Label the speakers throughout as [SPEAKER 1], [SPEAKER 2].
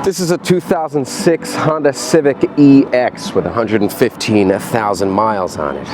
[SPEAKER 1] This is a 2006 Honda Civic EX with 115,000 miles on it.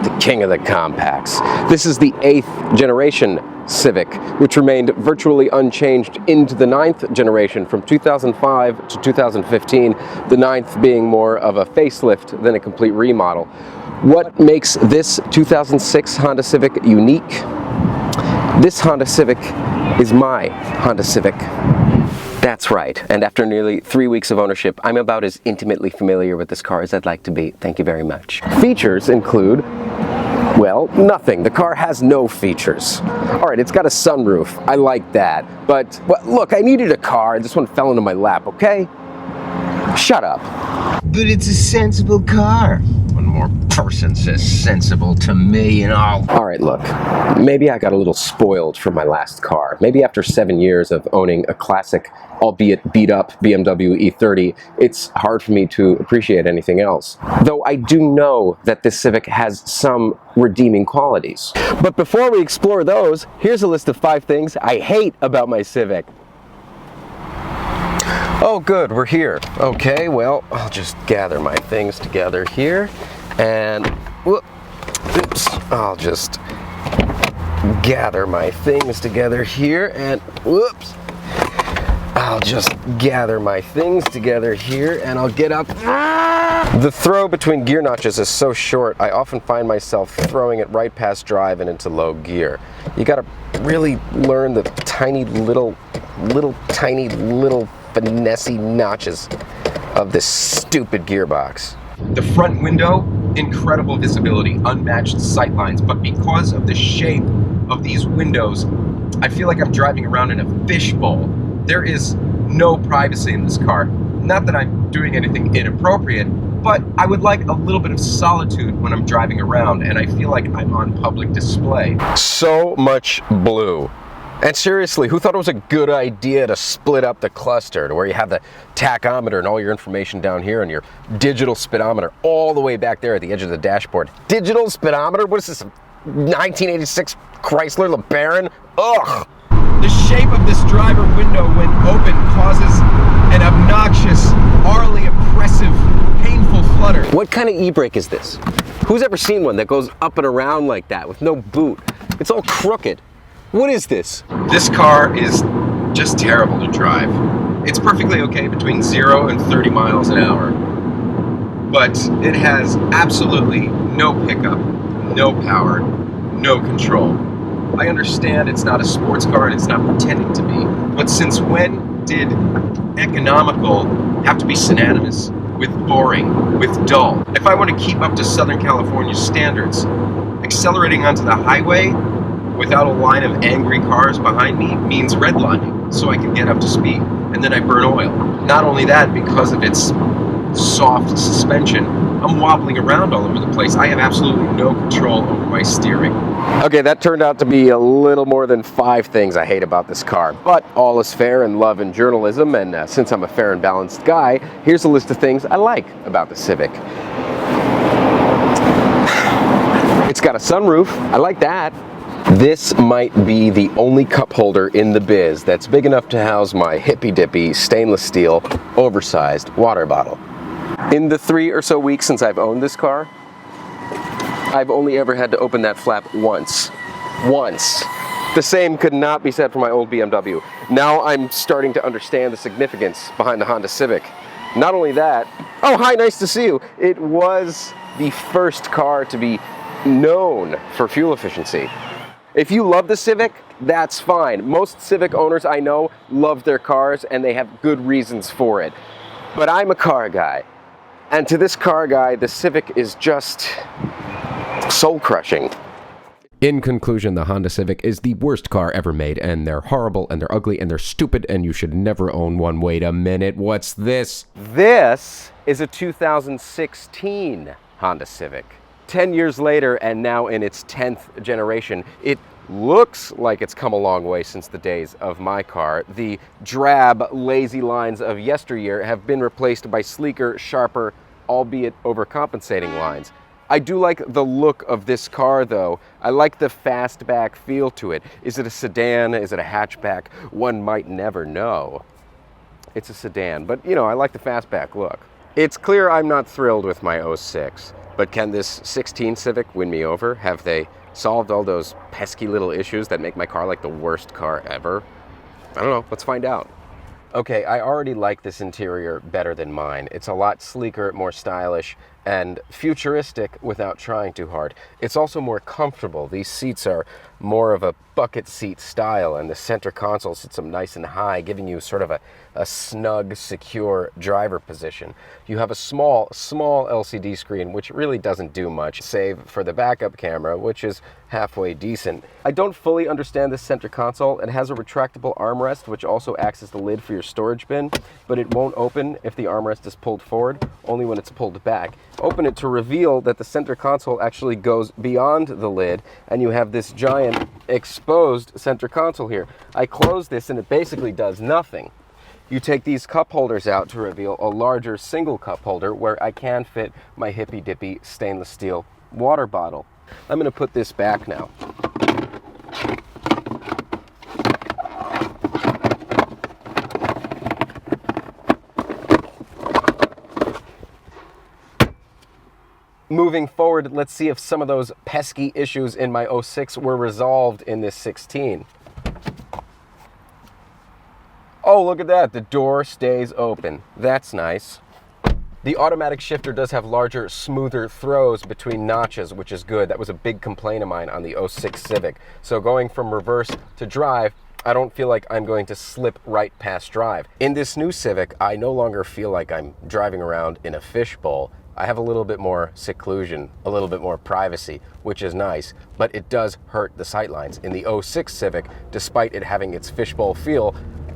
[SPEAKER 1] The king of the compacts. This is the 8th generation Civic, which remained virtually unchanged into the 9th generation from 2005 to 2015, the 9th being more of a facelift than a complete remodel. What makes this 2006 Honda Civic unique? This Honda Civic is my Honda Civic. That's right, and after nearly 3 weeks of ownership, I'm about as intimately familiar with this car as I'd like to be. Thank you very much. Features include, well, nothing. The car has no features. All right, it's got a sunroof. I like that. But, well, look, I needed a car, and this one fell into my lap, okay? Shut up.
[SPEAKER 2] But it's a sensible car. One more person says sensible to me and all.
[SPEAKER 1] All right, look, maybe I got a little spoiled from my last car. Maybe after 7 years of owning a classic, albeit beat up BMW E30, it's hard for me to appreciate anything else. Though I do know that this Civic has some redeeming qualities. But before we explore those, here's a list of 5 things I hate about my Civic. Oh good, we're here. Okay, well, I'll just gather my things together here, and oops, I'll just gather my things together here, and whoops, I'll just gather my things together here, and I'll get up. The throw between gear notches is so short, I often find myself throwing it right past drive and into low gear. You gotta really learn the tiny little finessey notches of this stupid gearbox.
[SPEAKER 3] The front window, incredible visibility, unmatched sight lines, but because of the shape of these windows, I feel like I'm driving around in a fishbowl. There is no privacy in this car. Not that I'm doing anything inappropriate, but I would like a little bit of solitude when I'm driving around, and I feel like I'm on public display.
[SPEAKER 1] So much blue. And seriously, who thought it was a good idea to split up the cluster to where you have the tachometer and all your information down here and your digital speedometer all the way back there at the edge of the dashboard? Digital speedometer? What is this, a 1986 Chrysler LeBaron? Ugh!
[SPEAKER 3] The shape of this driver window when open causes an obnoxious, orally oppressive, painful flutter.
[SPEAKER 1] What kind of e-brake is this? Who's ever seen one that goes up and around like that with no boot? It's all crooked. What is this?
[SPEAKER 3] This car is just terrible to drive. It's perfectly okay between 0 and 30 miles an hour, but it has absolutely no pickup, no power, no control. I understand it's not a sports car and it's not pretending to be, but since when did economical have to be synonymous with boring, with dull? If I want to keep up to Southern California standards, accelerating onto the highway without a line of angry cars behind me means redlining, so I can get up to speed, and then I burn oil. Not only that, because of its soft suspension, I'm wobbling around all over the place. I have absolutely no control over my steering.
[SPEAKER 1] Okay, that turned out to be a little more than 5 things I hate about this car, but all is fair in love and journalism, and since I'm a fair and balanced guy, here's a list of things I like about the Civic. It's got a sunroof, I like that. This might be the only cup holder in the biz that's big enough to house my hippy-dippy stainless steel oversized water bottle. In the 3 or so weeks since I've owned this car, I've only ever had to open that flap once. Once. The same could not be said for my old BMW. Now I'm starting to understand the significance behind the Honda Civic. Not only that, oh hi, nice to see you. It was the first car to be known for fuel efficiency. If you love the Civic, that's fine. Most Civic owners I know love their cars and they have good reasons for it. But I'm a car guy. And to this car guy, the Civic is just soul-crushing. In conclusion, the Honda Civic is the worst car ever made, and they're horrible, and they're ugly, and they're stupid, and you should never own one. Wait a minute, what's this? This is a 2016 Honda Civic. 10 years later, and now in its 10th generation, it looks like it's come a long way since the days of my car. The drab, lazy lines of yesteryear have been replaced by sleeker, sharper, albeit overcompensating lines. I do like the look of this car though. I like the fastback feel to it. Is it a sedan? Is it a hatchback? One might never know. It's a sedan, but you know, I like the fastback look. It's clear I'm not thrilled with my '06, but can this 16 Civic win me over? Have they solved all those pesky little issues that make my car like the worst car ever? I don't know, let's find out. Okay, I already like this interior better than mine. It's a lot sleeker, more stylish, and futuristic without trying too hard. It's also more comfortable. These seats are more of a bucket seat style, and the center console sits up nice and high, giving you sort of a snug, secure driver position. You have a small LCD screen, which really doesn't do much, save for the backup camera, which is halfway decent. I don't fully understand this center console. It has a retractable armrest, which also acts as the lid for your storage bin, but it won't open if the armrest is pulled forward, only when it's pulled back. Open it to reveal that the center console actually goes beyond the lid, and you have this giant exposed center console here. I close this and it basically does nothing. You take these cup holders out to reveal a larger single cup holder where I can fit my hippy-dippy stainless steel water bottle. I'm going to put this back now. Moving forward, let's see if some of those pesky issues in my '06 were resolved in this 16. Oh, look at that. The door stays open. That's nice. The automatic shifter does have larger, smoother throws between notches, which is good. That was a big complaint of mine on the '06 Civic. So going from reverse to drive, I don't feel like I'm going to slip right past drive. In this new Civic, I no longer feel like I'm driving around in a fishbowl. I have a little bit more seclusion, a little bit more privacy, which is nice, but it does hurt the sightlines. In the '06 Civic, despite it having its fishbowl feel,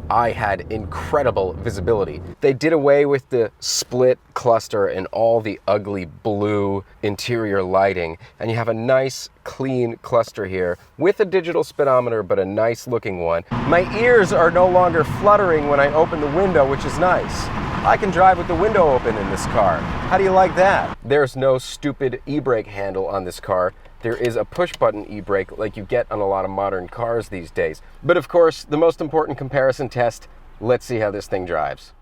[SPEAKER 1] I had incredible visibility. They did away with the split cluster and all the ugly blue interior lighting, and you have a nice clean cluster here with a digital speedometer, but a nice looking one. My ears are no longer fluttering when I open the window, which is nice. I can drive with the window open in this car. How do you like that? There's no stupid e-brake handle on this car. There is a push-button e-brake like you get on a lot of modern cars these days. But of course, the most important comparison test, let's see how this thing drives.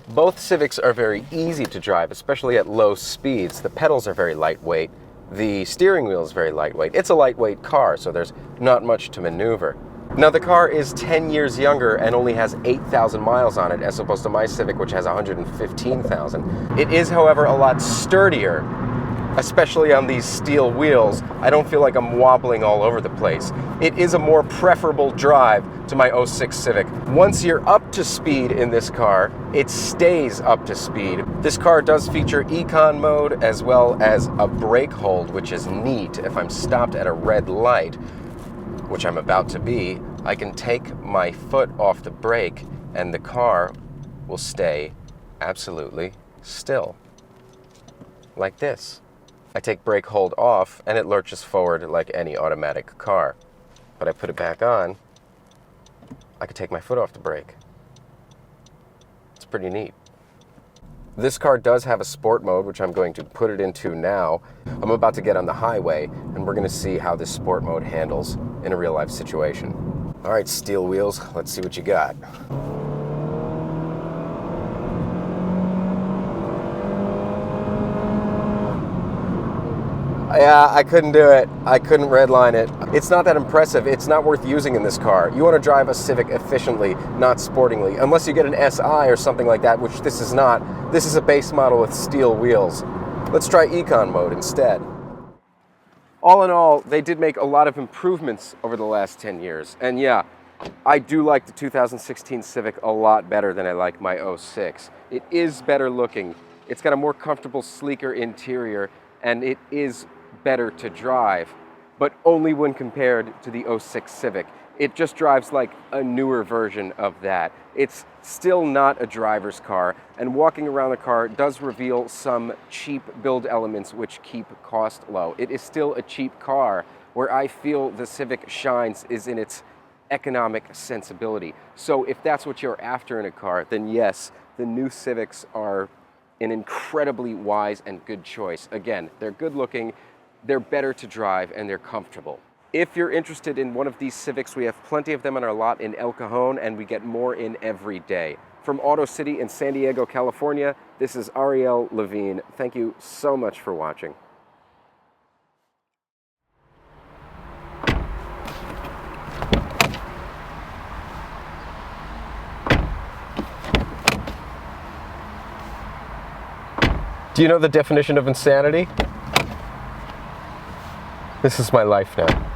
[SPEAKER 1] Both Civics are very easy to drive, especially at low speeds. The pedals are very lightweight. The steering wheel is very lightweight. It's a lightweight car, so there's not much to maneuver. Now the car is 10 years younger and only has 8,000 miles on it as opposed to my Civic, which has 115,000. It is, however, a lot sturdier, especially on these steel wheels. I don't feel like I'm wobbling all over the place. It is a more preferable drive to my '06 Civic. Once you're up to speed in this car, it stays up to speed. This car does feature Econ mode as well as a brake hold, which is neat. If I'm stopped at a red light, which I'm about to be, I can take my foot off the brake and the car will stay absolutely still. Like this. I take brake hold off and it lurches forward like any automatic car. But I put it back on, I can take my foot off the brake. It's pretty neat. This car does have a sport mode, which I'm going to put it into now. I'm about to get on the highway, and we're going to see how this sport mode handles in a real-life situation. All right, steel wheels, let's see what you got. Yeah, I couldn't do it. I couldn't redline it. It's not that impressive. It's not worth using in this car. You want to drive a Civic efficiently, not sportingly, unless you get an SI or something like that, which this is not. This is a base model with steel wheels. Let's try Econ mode instead. All in all, they did make a lot of improvements over the last 10 years. And yeah, I do like the 2016 Civic a lot better than I like my '06. It is better looking. It's got a more comfortable, sleeker interior, and it is better to drive, but only when compared to the '06 Civic. It just drives like a newer version of that. It's still not a driver's car, and walking around the car does reveal some cheap build elements which keep cost low. It is still a cheap car. Where I feel the Civic shines is in its economic sensibility. So if that's what you're after in a car, then yes, the new Civics are an incredibly wise and good choice. Again, they're good looking, they're better to drive, and they're comfortable. If you're interested in one of these Civics, we have plenty of them on our lot in El Cajon, and we get more in every day. For from Auto City in San Diego, California, this is Ariel Levine. Thank you so much for watching. Do you know the definition of insanity? This is my life now.